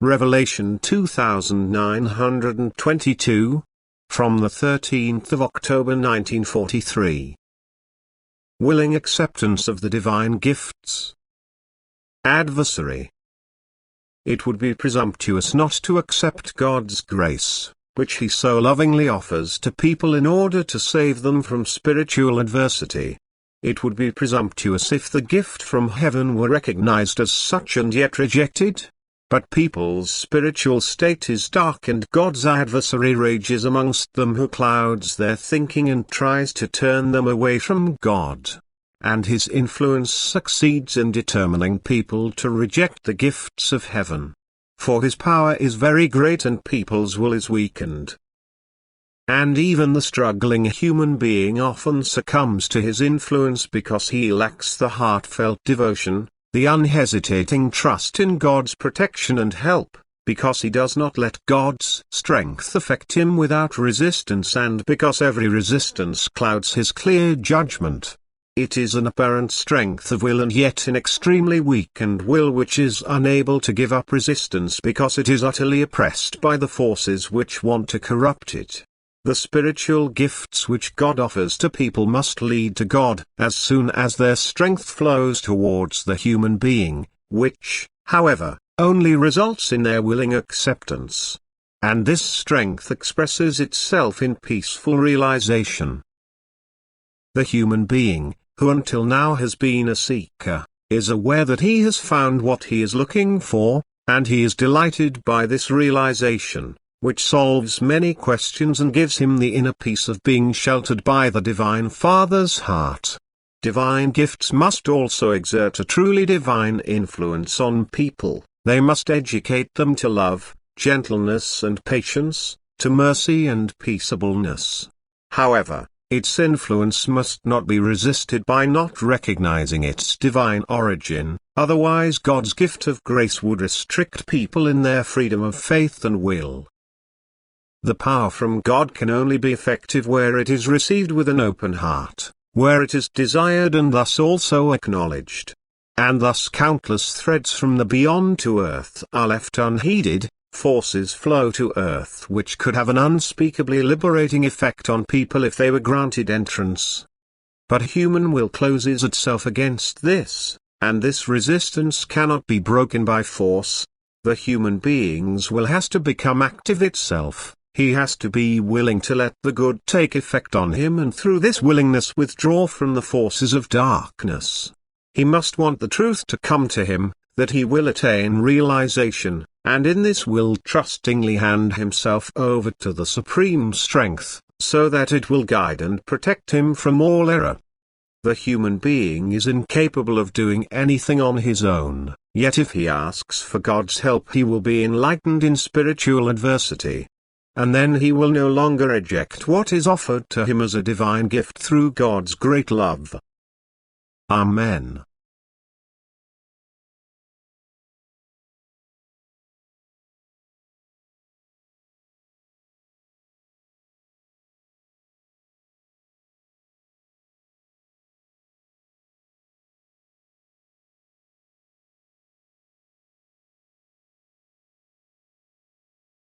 Revelation 2922, from the 13th of October 1943. Willing acceptance of the divine gifts. Adversary. It would be presumptuous not to accept God's grace, which He so lovingly offers to people in order to save them from spiritual adversity. It would be presumptuous if the gift from heaven were recognized as such and yet rejected. But people's spiritual state is dark, and God's adversary rages amongst them, who clouds their thinking and tries to turn them away from God. And his influence succeeds in determining people to reject the gifts of heaven. For his power is very great and people's will is weakened. And even the struggling human being often succumbs to his influence because he lacks the heartfelt devotion, the unhesitating trust in God's protection and help, because he does not let God's strength affect him without resistance, and because every resistance clouds his clear judgment. It is an apparent strength of will and yet an extremely weakened will which is unable to give up resistance because it is utterly oppressed by the forces which want to corrupt it. The spiritual gifts which God offers to people must lead to God as soon as their strength flows towards the human being, which, however, only results in their willing acceptance. And this strength expresses itself in peaceful realization. The human being, who until now has been a seeker, is aware that he has found what he is looking for, and he is delighted by this realization, which solves many questions and gives him the inner peace of being sheltered by the Divine Father's heart. Divine gifts must also exert a truly divine influence on people. They must educate them to love, gentleness and patience, to mercy and peaceableness. However, its influence must not be resisted by not recognizing its divine origin, otherwise God's gift of grace would restrict people in their freedom of faith and will. The power from God can only be effective where it is received with an open heart, where it is desired and thus also acknowledged. And thus countless threads from the beyond to earth are left unheeded, forces flow to earth which could have an unspeakably liberating effect on people if they were granted entrance. But human will closes itself against this, and this resistance cannot be broken by force. The human being's will has to become active itself. He has to be willing to let the good take effect on him, and through this willingness withdraw from the forces of darkness. He must want the truth to come to him, that he will attain realization, and in this will trustingly hand himself over to the supreme strength, so that it will guide and protect him from all error. The human being is incapable of doing anything on his own, yet if he asks for God's help he will be enlightened in spiritual adversity. And then he will no longer reject what is offered to him as a divine gift through God's great love. Amen.